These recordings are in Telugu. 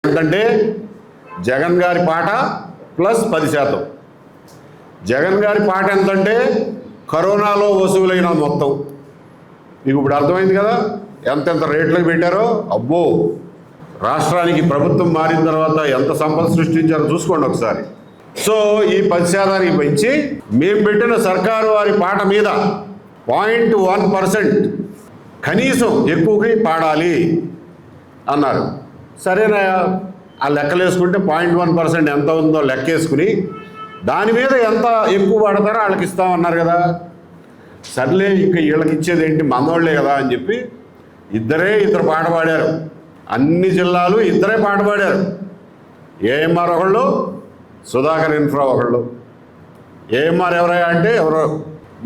ఎందుకంటే జగన్ గారి పాట ప్లస్ 10%. జగన్ గారి పాట ఎంతంటే కరోనాలో వసూలైన మొత్తం. మీకు ఇప్పుడు అర్థమైంది కదా ఎంతెంత రేట్లకు పెట్టారో. అబ్బో, రాష్ట్రానికి ప్రభుత్వం మారిన తర్వాత ఎంత సంపద సృష్టించారో చూసుకోండి ఒకసారి. సో ఈ 10% పెంచి మేము పెట్టిన సర్కారు వారి పాట మీద 0.1% కనీసం ఎక్కువగా పాడాలి అన్నారు. సరేనా, ఆ లెక్కలు వేసుకుంటే 0.1% ఎంత ఉందో లెక్కేసుకుని దాని మీద ఎంత ఎక్కువ పడతారో వాళ్ళకి ఇస్తామన్నారు కదా. సర్లే, ఇంకా వీళ్ళకి ఇచ్చేది ఏంటి, మనోళ్లే కదా అని చెప్పి ఇద్దరు పాట పాడారు. అన్ని జిల్లాలు ఇద్దరే పాట పాడారు. ఏఎంఆర్ ఒకళ్ళు, సుధాకర్ ఇన్ఫ్రా ఒకళ్ళు. ఏఎంఆర్ ఎవరయ్యా అంటే ఎవరో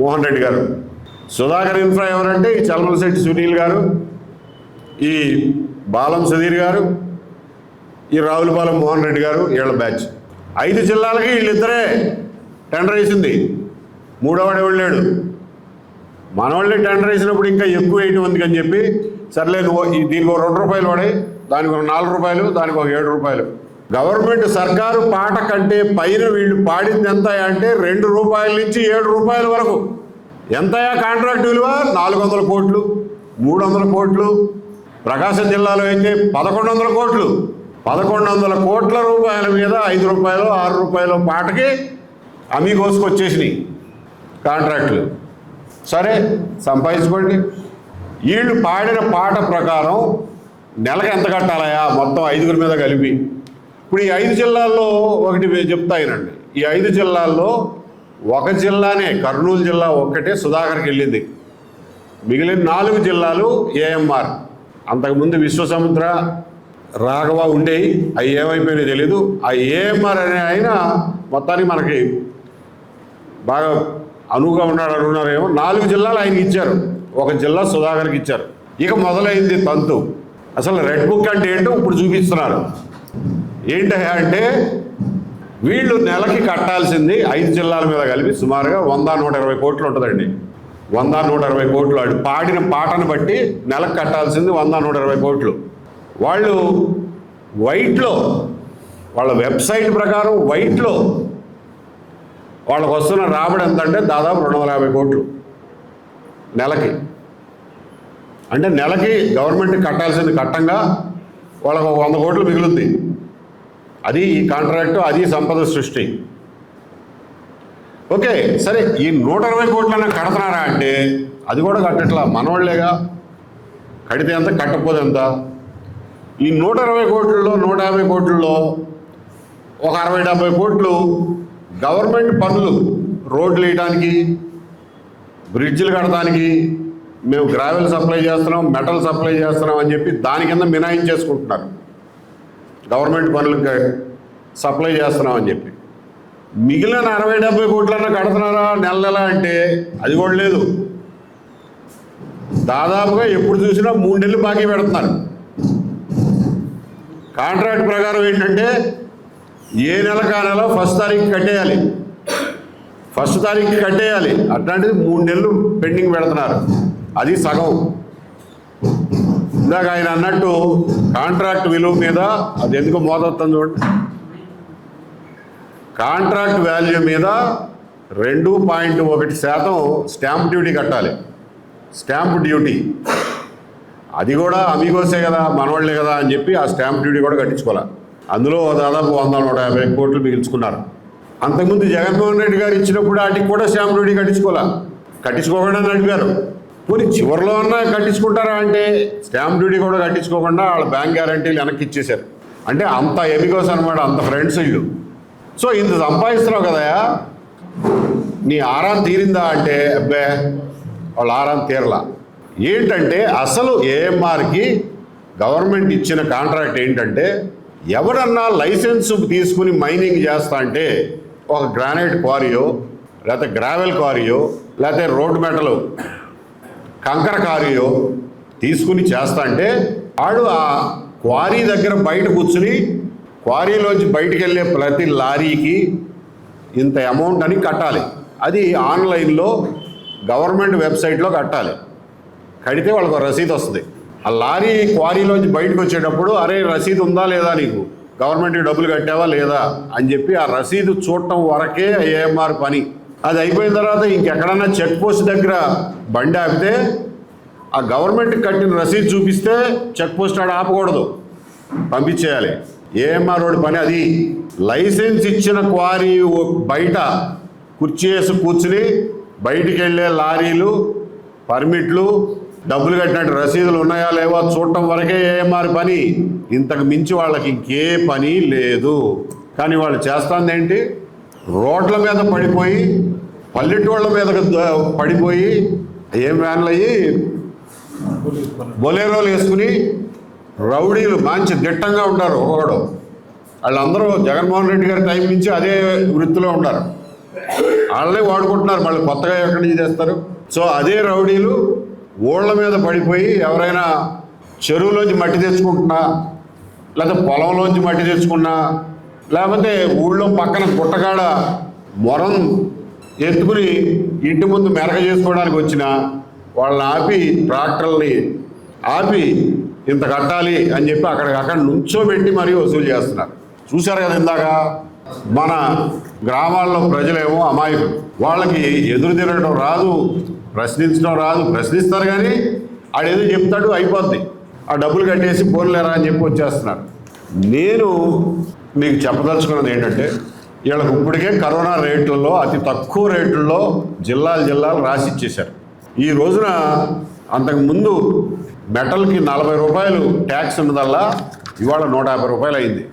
మోహన్ రెడ్డి గారు. సుధాకర్ ఇన్ఫ్రా ఎవరంటే ఈ చలమలశెట్టి సునీల్ గారు, ఈ బాలం సుధీర్ గారు, ఈ రావులపాలెం మోహన్ రెడ్డి గారు, వీళ్ళ బ్యాచ్. 5 జిల్లాలకి వీళ్ళిద్దరే టెండర్ వేసింది. మూడోవాడు ఎవరు. మనవాళ్ళే టెండర్ వేసినప్పుడు ఇంకా ఎక్కువ వేయటం ఉంది అని చెప్పి సర్లే నువ్వు దీనికి ఒక ₹2 పడాయి, దానికి ఒక ₹4, దానికి ఒక ₹7. గవర్నమెంట్ సర్కారు పాట కంటే పైన వీళ్ళు పాడింది ఎంత అంటే ₹2 నుంచి ₹7 వరకు. ఎంతయా కాంట్రాక్ట్ విలువ? 400 కోట్లు, 300 కోట్లు. ప్రకాశం జిల్లాలో అయితే 1100 కోట్లు. 1100 కోట్ల రూపాయల మీద ₹5, ₹6 పాటకి అమీగోస్కి వచ్చేసినాయి కాంట్రాక్టులు. సరే, సంపాదించుకోండి. వీళ్ళు పాడిన పాట ప్రకారం నెలకు ఎంత కట్టాలయా మొత్తం 5 మీద కలిపి? ఇప్పుడు ఈ 5 జిల్లాల్లో ఒకటి చెప్తాయినండి. ఈ 5 జిల్లాల్లో ఒక జిల్లానే, కర్నూలు జిల్లా ఒక్కటే సుధాకర్కి వెళ్ళింది. మిగిలిన 4 జిల్లాలు ఏఎంఆర్. అంతకుముందు విశ్వసముద్ర, రాఘవ ఉండేవి, అవి ఏమైపోయినాయో తెలీదు. ఆ ఏఎంఆర్ అనే ఆయన మొత్తానికి మనకి బాగా అనువుగా ఉన్నారేమో. 4 జిల్లాలు ఆయనకి ఇచ్చారు, 1 జిల్లా సుధాకర్కి ఇచ్చారు. ఇక మొదలైంది తంతు. అసలు రెడ్ బుక్ అంటే ఏంటో ఇప్పుడు చూపిస్తున్నారు. ఏంటంటే అంటే వీళ్ళు నెలకి కట్టాల్సింది 5 జిల్లాల మీద కలిపి సుమారుగా 100-120 కోట్లు ఉంటుందండి. 100-120 కోట్లు. వాడు పాడిన పాటను బట్టి నెలకు కట్టాల్సింది 100-120 కోట్లు. వాళ్ళు వైట్లో, వాళ్ళ వెబ్సైట్ ప్రకారం వైట్లో వాళ్ళకు వస్తున్న రాబడి ఎంత అంటే దాదాపు 250 కోట్లు నెలకి. అంటే నెలకి గవర్నమెంట్కి కట్టాల్సింది కట్టంగా వాళ్ళకు 100 కోట్లు మిగులుద్ది. అది ఈ కాంట్రాక్టు, అది సంపద సృష్టి. ఓకే, సరే, ఈ 120 కోట్లన్నా కడుతున్నారా అంటే అది కూడా కట్టట్లా. మనవాళ్లేగా, కడితే ఎంత, కట్టకపోతే ఎంత. ఈ 120 కోట్లలో 150 కోట్లలో ఒక 60-70 కోట్లు గవర్నమెంట్ పనులు, రోడ్లు వేయడానికి, బ్రిడ్జిలు కట్టడానికి, మేము గ్రావెల్ సప్లై చేస్తున్నాం, మెటల్ సప్లై చేస్తున్నాం అని చెప్పి దాని కింద మినాయించేసుకుంటున్నారు. గవర్నమెంట్ పనులకి సప్లై చేస్తున్నాం అని చెప్పి. మిగిలిన 60-70 కోట్లన్నా కడుతున్నారా నెల అంటే అది కూడా లేదు. దాదాపుగా ఎప్పుడు చూసినా 3 నెలలు బాకీ పెడుతున్నారు. కాంట్రాక్ట్ ప్రకారం ఏంటంటే ఏ నెలకు ఆ నెల 1st తారీఖు కట్టేయాలి, 1st తారీఖు కట్టేయాలి. అట్లాంటిది 3 నెలలు పెండింగ్ పెడుతున్నారు. అది సగం. ఇందాక ఆయన అన్నట్టు కాంట్రాక్ట్ విలువ మీద అది ఎందుకు మోదొస్తుంది చూడండి. కాంట్రాక్ట్ వాల్యూ మీద 2.1% స్టాంప్ డ్యూటీ కట్టాలి. స్టాంప్ డ్యూటీ అది కూడా అమీగోసే కదా, మనవాళ్లే కదా అని చెప్పి ఆ స్టాంప్ డ్యూటీ కూడా కట్టించుకోవాలి. అందులో దాదాపు 100-150 కోట్లు మిగిల్చుకున్నారు. అంతకుముందు జగన్మోహన్ రెడ్డి గారు ఇచ్చినప్పుడు వాటికి కూడా స్టాంప్ డ్యూటీ కట్టించుకోకుండా నడిపారు. పోనీ చివరిలో అన్నా కట్టించుకుంటారా అంటే స్టాంప్ డ్యూటీ కూడా కట్టించుకోకుండా వాళ్ళ బ్యాంక్ గ్యారంటీలు వెనక్కి ఇచ్చేశారు. అంటే అంత ఎమిగోస్ అనమాట, అంత ఫ్రెండ్స్ వీళ్ళు. సో ఇంత సంపాదిస్తున్నావు కదా, నీ ఆరాం తీరిందా అంటే అబ్బే వాళ్ళ ఆరాం తీరలా. ఏంటంటే అసలు ఏఎంఆర్కి గవర్నమెంట్ ఇచ్చిన కాంట్రాక్ట్ ఏంటంటే ఎవరన్నా లైసెన్స్ తీసుకుని మైనింగ్ చేస్తా అంటే ఒక గ్రానైట్ క్వారీయో, లేకపోతే గ్రావెల్ క్వారీయో, లేకపోతే రోడ్ మెటల్ కంకర క్వారీయో తీసుకుని చేస్తా అంటే వాడు ఆ క్వారీ దగ్గర బయట కూర్చుని క్వారీలోంచి బయటికి వెళ్ళే ప్రతి లారీకి ఇంత అమౌంట్ అని కట్టాలి. అది ఆన్లైన్లో గవర్నమెంట్ వెబ్సైట్లో కట్టాలి. కడితే వాళ్ళకు రసీదు వస్తుంది. ఆ లారీ క్వారీలోంచి బయటకు వచ్చేటప్పుడు అరే రసీదు ఉందా లేదా నీకు, గవర్నమెంట్కి డబ్బులు కట్టావా లేదా అని చెప్పి ఆ రసీదు చూడటం వరకే ఏఎంఆర్ పని. అది అయిపోయిన తర్వాత ఇంకెక్కడన్నా చెక్ పోస్ట్ దగ్గర బండి ఆపితే ఆ గవర్నమెంట్కి కట్టిన రసీదు చూపిస్తే చెక్ పోస్ట్ ఆడ ఆపకూడదు, పంపించేయాలి. ఏఎంఆర్ రోడ్ పని అది. లైసెన్స్ ఇచ్చిన క్వారీ బయట కుర్చీ వేసి కూర్చుని బయటికి వెళ్ళే లారీలు, పర్మిట్లు, డబ్బులు కట్టినట్టు రసీదులు ఉన్నాయా లేవా చూడటం వరకే ఏఎంఆర్ పని. ఇంతకు మించి వాళ్ళకి ఇంకే పని లేదు. కానీ వాళ్ళు చేస్తుంది ఏంటి, రోడ్ల మీద పడిపోయి పల్లెటూళ్ళ మీద పడిపోయి ఏం వ్యాన్లు అయ్యి బొలేరోలు వేసుకుని రౌడీలు మంచి దిట్టంగా ఉంటారు. ఒకడు వాళ్ళందరూ జగన్మోహన్ రెడ్డి గారి టైం నుంచి అదే వృత్తిలో ఉన్నారు. వాళ్ళే వాడుకుంటున్నారు, మళ్ళీ కొత్తగా ఎక్కడి నుంచి చేస్తారు. సో అదే రౌడీలు ఊళ్ళ మీద పడిపోయి ఎవరైనా చెరువులోంచి మట్టి తెచ్చుకుంటున్నా, లేకపోతే పొలంలోంచి మట్టి తెచ్చుకున్నా, లేకపోతే ఊళ్ళో పక్కన గుట్టకాడ మొరం ఎత్తుకుని ఇంటి ముందు మెరక చేసుకోవడానికి వచ్చిన వాళ్ళని ఆపి, ట్రాక్టర్ని ఆపి ఇంత కట్టాలి అని చెప్పి అక్కడ నుంచోబెట్టి మరీ వసూలు చేస్తున్నారు. చూశారు కదా ఇందాక. మన గ్రామాల్లో ప్రజలేమో అమాయకులు, వాళ్ళకి ఎదురు తిరగడం రాదు, ప్రశ్నించడం రాదు. ప్రశ్నిస్తారు కానీ ఆడేదో చెప్తాడు, అయిపోద్ది, ఆ డబ్బులు కట్టేసి పోలేరా అని చెప్పి వచ్చేస్తున్నారు. నేను మీకు చెప్పదలుచుకున్నది ఏంటంటే, వీళ్ళకి ఇప్పటికే కరోనా రేట్లలో అతి తక్కువ రేట్లలో జిల్లాలు రాసి ఇచ్చేశారు. ఈ రోజున అంతకుముందు మెటల్కి 40 రూపాయలు ట్యాక్స్ ఉన్నదల్లా ఇవాళ 150 రూపాయలు అయింది.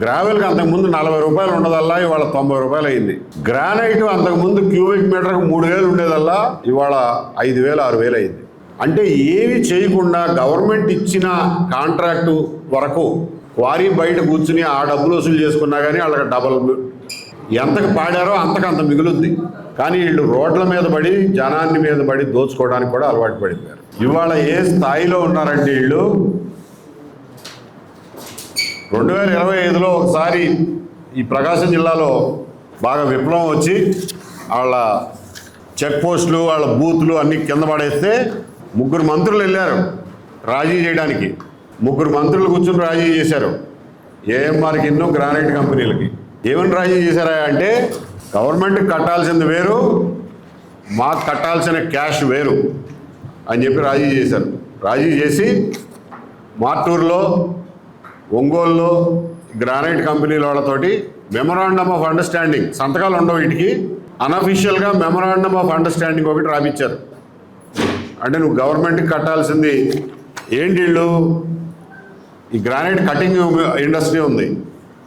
గ్రావెల్కి అంతకుముందు 40 రూపాయలు ఉండదల్లా ఇవాళ 90 రూపాయలు అయింది. గ్రానైట్ అంతకుముందు క్యూబిక్ మీటర్కి 3000 ఉండేదల్లా ఇవాళ 5000 6000 అయింది. అంటే ఏమి చేయకుండా గవర్నమెంట్ ఇచ్చిన కాంట్రాక్టు వరకు క్వారీ బయట కూర్చుని ఆ డబ్బులు వసూలు చేసుకున్నా కానీ వాళ్ళకి డబల్ ఎంతకు పాడారో అంతకంత మిగులుద్ది. కానీ వీళ్ళు రోడ్ల మీద పడి జనాన్ని మీద పడి దోచుకోవడానికి కూడా అలవాటు పడిపోయారు. ఇవాళ ఏ స్థాయిలో ఉన్నారంటే వీళ్ళు 2025లో ఒకసారి ఈ ప్రకాశం జిల్లాలో బాగా విప్లవం వచ్చి వాళ్ళ చెక్ పోస్టులు, వాళ్ళ బూతులు అన్నీ కింద పడేస్తే 3 మంత్రులు వెళ్ళారు రాజీ చేయడానికి. 3 మంత్రులు కూర్చొని రాజీ చేశారు ఏఎంఆర్కి, గ్రానైట్ కంపెనీలకి. ఏమని రాజీ చేశారా అంటే, గవర్నమెంట్కి కట్టాల్సింది వేరు, మాకు కట్టాల్సిన క్యాష్ వేరు అని చెప్పి రాజీ చేశారు. రాజీ చేసి మార్టూరులో, ఒంగోలులో గ్రానైట్ కంపెనీల వాళ్ళతోటి మెమొరాండమ్ ఆఫ్ అండర్స్టాండింగ్, సంతకాలు ఉండవు వీటికి, అన్అఫీషియల్గా మెమొరాండమ్ ఆఫ్ అండర్స్టాండింగ్ ఒకటి రాపిచ్చారు. అంటే నువ్వు గవర్నమెంట్కి కట్టాల్సింది ఏంటి, వీళ్ళు ఈ గ్రానైట్ కటింగ్ ఇండస్ట్రీ ఉంది.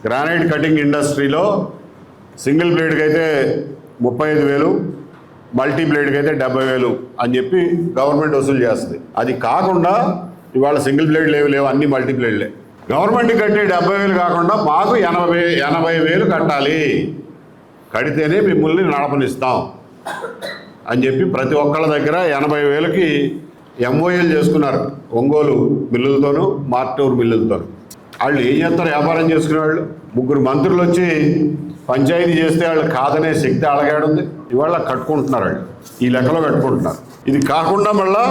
గ్రానైట్ కటింగ్ ఇండస్ట్రీలో సింగిల్ బ్లేడ్కి అయితే 35,000, మల్టీ బ్లేడ్కి అయితే 70,000 అని చెప్పి గవర్నమెంట్ వసూలు చేస్తుంది. అది కాకుండా ఇవాళ సింగిల్ బ్లేడ్ లేవు, అన్ని మల్టీ బ్లేడ్లే. గవర్నమెంట్కి కట్టే 70,000 కాకుండా మాకు 80,000 కట్టాలి, కడితేనే మిమ్మల్ని నడపనిస్తాం అని చెప్పి ప్రతి ఒక్కళ్ళ దగ్గర 80,000కి ఎంఓఏలు చేసుకున్నారు. ఒంగోలు మిల్లులతోనూ, మార్టూరు మిల్లులతోనూ. వాళ్ళు ఏం చేస్తారు, వ్యాపారం చేసుకునే వాళ్ళు. 3 మంత్రులు వచ్చి పంచాయతీ చేస్తే వాళ్ళు కాదనే శక్తి అలగాడుంది. ఇవాళ కట్టుకుంటున్నారు, వాళ్ళు ఈ లెక్కలో కట్టుకుంటున్నారు. ఇది కాకుండా మళ్ళా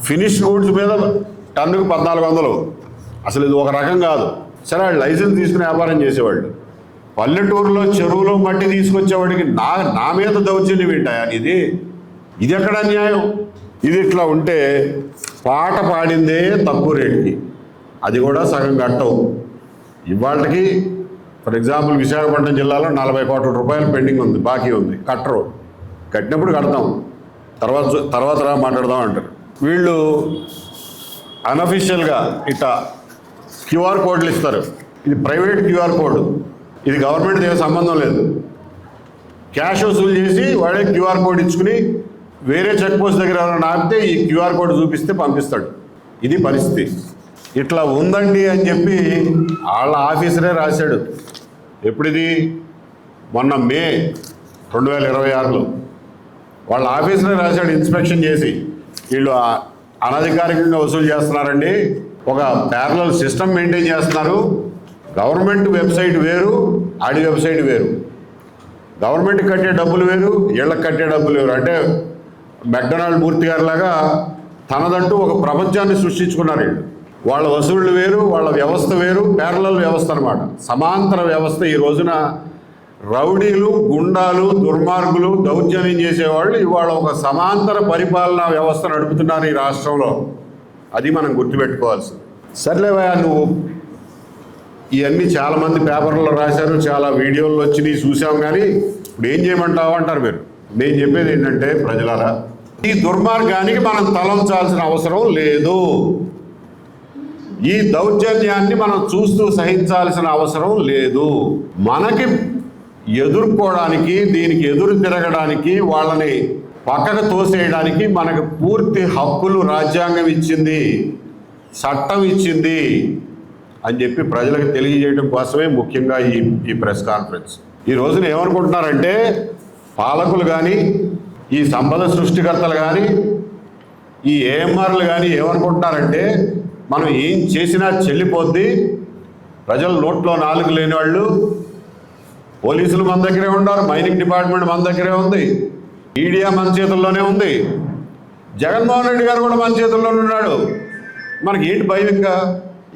ఫినిష్ గూడ్స్ మీద టన్నుకు 1400. అసలు ఇది ఒక రకం కాదు. సరే, వాళ్ళు లైసెన్స్ తీసుకుని వ్యాపారం చేసేవాళ్ళు. పల్లెటూరులో చెరువులో మట్టి తీసుకొచ్చేవాడికి నా మీద దౌర్జన్యం ఏంటాయా? ఇది ఎక్కడ అన్యాయం? ఇది ఇట్లా ఉంటే పాట పాడిందే తక్కువ రేటుకి, అది కూడా సగం కట్టవు. ఇవాళకి ఫర్ ఎగ్జాంపుల్ విశాఖపట్నం జిల్లాలో 40 కోట్ల రూపాయలు పెండింగ్ ఉంది, బాకీ ఉంది. కట్టరు, కట్టినప్పుడు కడతాం, తర్వాత మాట్లాడదాం అంటారు. వీళ్ళు అన్అఫీషియల్గా ఇట్లా క్యూఆర్ కోడ్లు ఇస్తారు. ఇది ప్రైవేట్ క్యూఆర్ కోడ్, ఇది గవర్నమెంట్ ఏం సంబంధం లేదు. క్యాష్ వసూలు చేసి వాడే క్యూఆర్ కోడ్ ఇచ్చుకుని వేరే చెక్ పోస్ట్ దగ్గర ఎవరైనా ఆపితే ఈ క్యూఆర్ కోడ్ చూపిస్తే పంపిస్తాడు. ఇది పరిస్థితి. ఇట్లా ఉందండి అని చెప్పి వాళ్ళ ఆఫీసరే రాశాడు. ఎప్పుడిది? మొన్న మే 2026లో వాళ్ళ ఆఫీసరే రాశాడు ఇన్స్పెక్షన్ చేసి, వీళ్ళు అనధికారికంగా వసూలు చేస్తున్నారండి, ఒక ప్యారలల్ సిస్టమ్ మెయింటైన్ చేస్తున్నారు. గవర్నమెంట్ వెబ్సైట్ వేరు, ఆడి వెబ్సైట్ వేరు. గవర్నమెంట్కి కట్టే డబ్బులు వేరు, వీళ్ళకి కట్టే డబ్బులు వేరు. అంటే మెక్డొనాల్డ్ మూర్తి గారి లాగా తనదంటూ ఒక ప్రపంచాన్ని సృష్టించుకున్నారు వీళ్ళు. వాళ్ళ వసూళ్లు వేరు, వాళ్ళ వ్యవస్థ వేరు, ప్యారలల్ వ్యవస్థ అనమాట, సమాంతర వ్యవస్థ. ఈ రోజున రౌడీలు, గుండాలు, దుర్మార్గులు, దౌర్జన్యం చేసేవాళ్ళు ఇవాళ ఒక సమాంతర పరిపాలనా వ్యవస్థ నడుపుతున్నారు ఈ రాష్ట్రంలో. అది మనం గుర్తుపెట్టుకోవాల్సింది. సర్లేవా, నువ్వు ఇవన్నీ చాలామంది పేపర్లో రాశారు, చాలా వీడియోల్లో వచ్చినాయి చూసాం, కానీ ఇప్పుడు ఏం చేయమంటావు అంటారు మీరు. నేను చెప్పేది ఏంటంటే ప్రజలారా, ఈ దుర్మార్గానికి మనం తలంచాల్సిన అవసరం లేదు. ఈ దౌర్జన్యాన్ని మనం చూస్తూ సహించాల్సిన అవసరం లేదు. మనకి ఎదుర్కోవడానికి, దీనికి ఎదురు తిరగడానికి, వాళ్ళని పక్కకు తోసేయడానికి మనకు పూర్తి హక్కులు రాజ్యాంగం ఇచ్చింది, చట్టం ఇచ్చింది అని చెప్పి ప్రజలకు తెలియజేయడం కోసమే ముఖ్యంగా ఈ ప్రెస్ కాన్ఫరెన్స్. ఈ రోజున ఏమనుకుంటున్నారంటే పాలకులు కానీ, ఈ సంపద సృష్టికర్తలు కానీ, ఈ ఏఎంఆర్లు కానీ ఏమనుకుంటున్నారంటే మనం ఏం చేసినా చెల్లిపోద్ది, ప్రజల నోట్లో నాలుగు లేని వాళ్ళు, పోలీసులు మన దగ్గరే ఉన్నారు, మైనింగ్ డిపార్ట్మెంట్ మన దగ్గరే ఉంది, మీడియా మన చేతుల్లోనే ఉంది, జగన్మోహన్ రెడ్డి గారు కూడా మన చేతుల్లోనే ఉన్నాడు. మనకి ఏంటి భయం? ఇంకా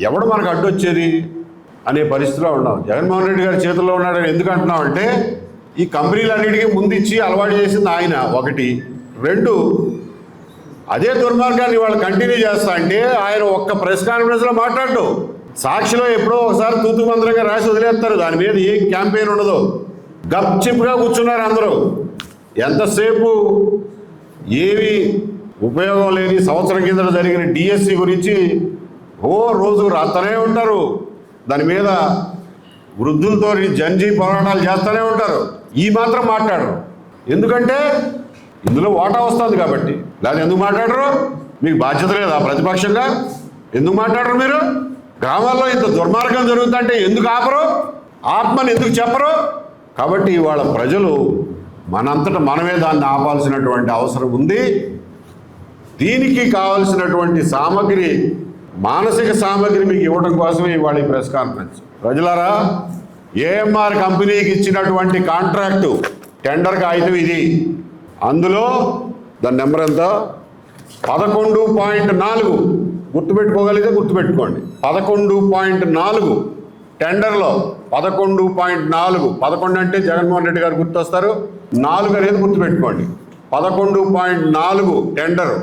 ఎవడు మనకు అడ్డొచ్చేది అనే పరిస్థితిలో ఉన్నాం. జగన్మోహన్ రెడ్డి గారి చేతుల్లో ఉన్నాడని ఎందుకు అంటున్నామంటే ఈ కంపెనీలన్నిటికీ ముందు ఇచ్చి అలవాటు చేసింది ఆయన, ఒకటి. రెండు, అదే దుర్మార్గాన్ని వాళ్ళు కంటిన్యూ చేస్తా అంటే ఆయన ఒక్క ప్రెస్ కాన్ఫరెన్స్లో మాట్లాడు. సాక్షిలో ఎప్పుడో ఒకసారి తూతు మంత్రంగా రాసి వదిలేస్తారు, దాని మీద ఏ క్యాంపెయిన్ ఉండదు. గప్చిప్గా కూర్చున్నారు అందరూ. ఎంతసేపు ఏమి ఉపయోగం లేని సంవత్సరం కింద జరిగిన డిఎస్సి గురించి రోజు రాస్తూనే ఉంటారు. దాని మీద వృద్ధులతో జంజీ పోరాటాలు చేస్తూనే ఉంటారు. ఈ మాత్రం మాట్లాడరు. ఎందుకంటే ఇందులో వాటా వస్తుంది కాబట్టి. లేదా ఎందుకు మాట్లాడరు? మీకు బాధ్యత లేదా ప్రతిపక్షంగా? ఎందుకు మాట్లాడరు మీరు? గ్రామాల్లో ఇంత దుర్మార్గం జరుగుతుంటే ఎందుకు ఆపరు? ఆత్మని ఎందుకు చెప్పరు? కాబట్టి ఇవాళ ప్రజలు మనంతటా మనమే దాన్ని ఆపాల్సినటువంటి అవసరం ఉంది. దీనికి కావాల్సినటువంటి సామగ్రి, మానసిక సామగ్రి మీకు ఇవ్వడం కోసమే ఇవాళ ఈ ప్రెస్ కాన్ఫరెన్స్. ప్రజలారా, ఏఎంఆర్ కంపెనీకి ఇచ్చినటువంటి కాంట్రాక్టు టెండర్ కాగితం ఇది. అందులో దాని నెంబర్ ఎంత? 11.4. గుర్తుపెట్టుకోగలిగితే గుర్తుపెట్టుకోండి. 11.4 టెండర్లో 11.4. 11 అంటే జగన్మోహన్ రెడ్డి గారు గుర్తొస్తారు, 4 అనేది గుర్తుపెట్టుకోండి. 11.4 టెండర్.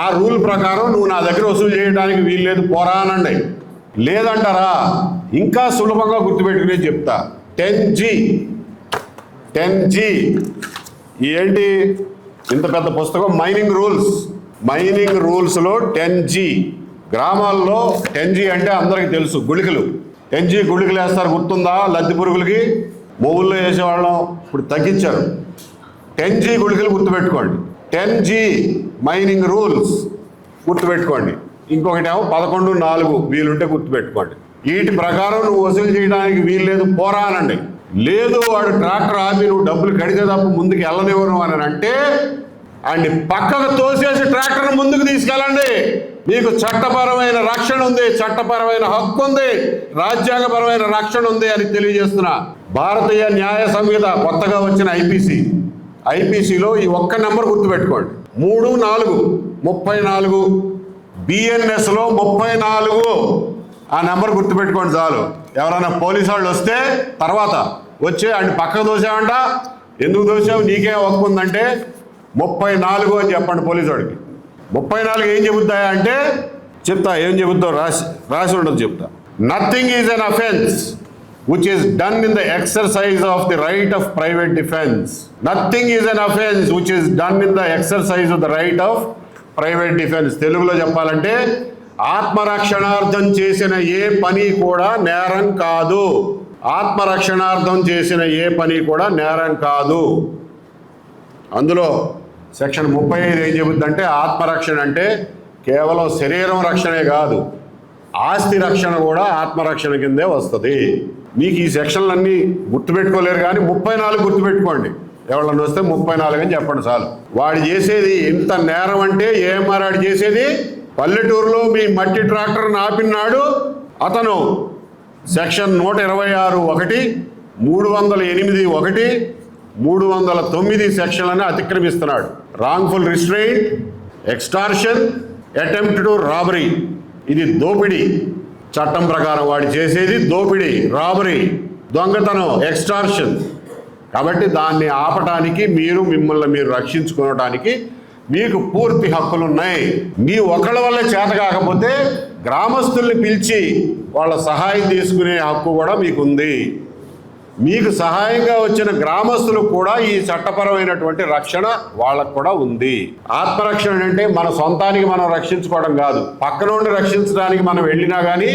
ఆ రూల్ ప్రకారం నువ్వు నా దగ్గర వసూలు చేయడానికి వీల్లేదు, పోరా అనండి. లేదంటారా? ఇంకా సులభంగా గుర్తుపెట్టుకునే చెప్తా. 10G ఏంటి ఇంత పెద్ద పుస్తకం? మైనింగ్ రూల్స్లో 10G. గ్రామాల్లో 10G అంటే అందరికీ తెలుసు, గుళికలు. 10G గుళికలు వేస్తారు, గుర్తుందా? లద్ది పురుగులకి మొవ్వుల్లో వేసేవాళ్ళం, ఇప్పుడు తగ్గించారు. 10G గుళికలు గుర్తుపెట్టుకోండి. 10G మైనింగ్ రూల్స్ గుర్తుపెట్టుకోండి. ఇంకొకటేమో 11.4 వీలుంటే గుర్తుపెట్టుకోండి. వీటి ప్రకారం నువ్వు వసూలు చేయడానికి వీల్లేదు, పోరా అనండి. లేదు వాడు ట్రాక్టర్ ఆపి నువ్వు డబ్బులు కడితే తప్ప ముందుకు వెళ్ళనివ్వను అని అంటే అండి పక్కకు తోసేసి ట్రాక్టర్ను ముందుకు తీసుకెళ్ళండి. మీకు చట్టపరమైన రక్షణ ఉంది, చట్టపరమైన హక్కు ఉంది, రాజ్యాంగపరమైన రక్షణ ఉంది అని తెలియజేస్తున్నా. భారతీయ న్యాయ సంహిత కొత్తగా వచ్చిన ఐపీసీలో ఈ ఒక్క నెంబర్ గుర్తుపెట్టుకోండి. 34 బిఎన్ఎస్లో 34. ఆ నెంబర్ గుర్తుపెట్టుకోండి చాలు. ఎవరైనా పోలీసు వాళ్ళు వస్తే తర్వాత వచ్చి ఆయన పక్కకు దోసావంట, ఎందుకు దోసావు, నీకే హక్కు ఉందంటే 34 అని చెప్పండి పోలీసు వాడికి. 34 ఏం చెబుతాయా అంటే చెప్తా, ఏం చెబుతావు రాసి ఉండదు చెప్తా. Nothing is an offence which is done in the exercise of the right of private defense. Nothing is an offense which is done in the exercise of the right of private defense. తెలుగులో చెప్పాలంటే ఆత్మరక్షణార్థం చేసిన ఏ పని కూడా నేరం కాదు. ఆత్మరక్షణార్థం చేసిన ఏ పని కూడా నేరం కాదు. అందులో సెక్షన్ 35 ఏం చెబుతుందంటే ఆత్మరక్షణ అంటే కేవలం శరీరం రక్షణే కాదు, ఆస్తి రక్షణ కూడా ఆత్మరక్షణ కిందే వస్తుంది. మీకు ఈ సెక్షన్లన్నీ గుర్తుపెట్టుకోలేరు కానీ 34 గుర్తుపెట్టుకోండి. ఎవరన్నా వస్తే 34 అని చెప్పండి చాలు. వాడు చేసేది ఎంత నేరం అంటే ఏఎంఆర్ వాడు చేసేది, పల్లెటూరులో మీ మట్టి ట్రాక్టర్ని ఆపినాడు అతను సెక్షన్ 126(1), 308(1), 309 సెక్షన్లను అతిక్రమిస్తున్నాడు. Wrongful restraint, extortion, attempt to robbery, ఇది దోపిడీ. చట్టం ప్రకారం వాడు చేసేది దోపిడీ, రాబరీ, దొంగతనం, ఎక్స్టార్షన్. కాబట్టి దాన్ని ఆపటానికి మిమ్మల్ని మీరు రక్షించుకోవడానికి మీకు పూర్తి హక్కులు ఉన్నాయి. మీ ఒకళ్ళ వల్ల చేత కాకపోతే గ్రామస్తుల్ని పిలిచి వాళ్ళ సహాయం తీసుకునే హక్కు కూడా మీకు ఉంది. మీకు సహాయంగా వచ్చిన గ్రామస్తులు కూడా ఈ చట్టపరమైనటువంటి రక్షణ వాళ్ళకు కూడా ఉంది. ఆత్మరక్షణ అంటే మన సొంతానికి మనం రక్షించుకోవడం కాదు, పక్కన ఉండి రక్షించడానికి మనం వెళ్ళినా కానీ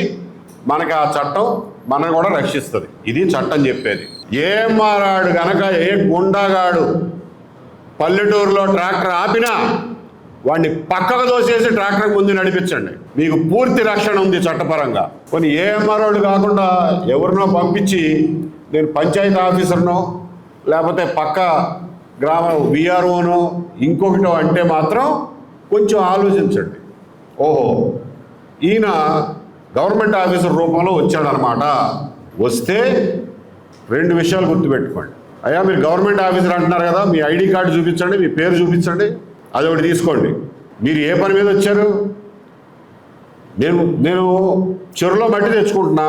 మనకి ఆ చట్టం మనం కూడా రక్షిస్తుంది. ఇది చట్టం చెప్పేది. ఏం మారాడు గనక ఏ గుండాగాడు పల్లెటూరులో ట్రాక్టర్ ఆపినా వాడిని పక్కకు దోసేసి ట్రాక్టర్ ముందు నడిపించండి, మీకు పూర్తి రక్షణ ఉంది చట్టపరంగా. కొన్ని ఏఎంఆర్ఓలు కాకుండా ఎవరినో పంపించి నేను పంచాయతీ ఆఫీసర్నో లేకపోతే పక్క గ్రామ విఆర్ఓనో ఇంకొకటో అంటే మాత్రం కొంచెం ఆలోచించండి. ఓహో, ఈయన గవర్నమెంట్ ఆఫీసర్ రూపంలో వచ్చాడనమాట. వస్తే 2 విషయాలు గుర్తుపెట్టుకోండి. అయ్యా మీరు గవర్నమెంట్ ఆఫీసర్ అంటున్నారు కదా, మీ ఐడి కార్డు చూపించండి, మీ పేరు చూపించండి, అది ఒకటి తీసుకోండి. మీరు ఏ పని మీద వచ్చారు? నేను చెరువులో మట్టి తెచ్చుకుంటున్నా.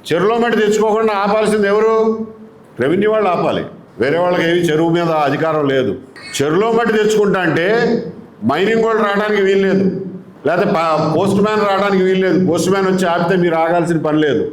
చెరువులో మట్టి తెచ్చుకోకుండా ఆపాల్సింది ఎవరు? రెవెన్యూ వాళ్ళు ఆపాలి. వేరే వాళ్ళకి ఏమి చెరువు మీద అధికారం లేదు. చెరువులో మట్టి తెచ్చుకుంటా అంటే మైనింగ్ వాళ్ళు రావడానికి వీల్లేదు, లేకపోతే పోస్ట్ మ్యాన్ రావడానికి వీల్లేదు. పోస్ట్ మ్యాన్ వచ్చి ఆపితే మీరు ఆగాల్సిన పని లేదు.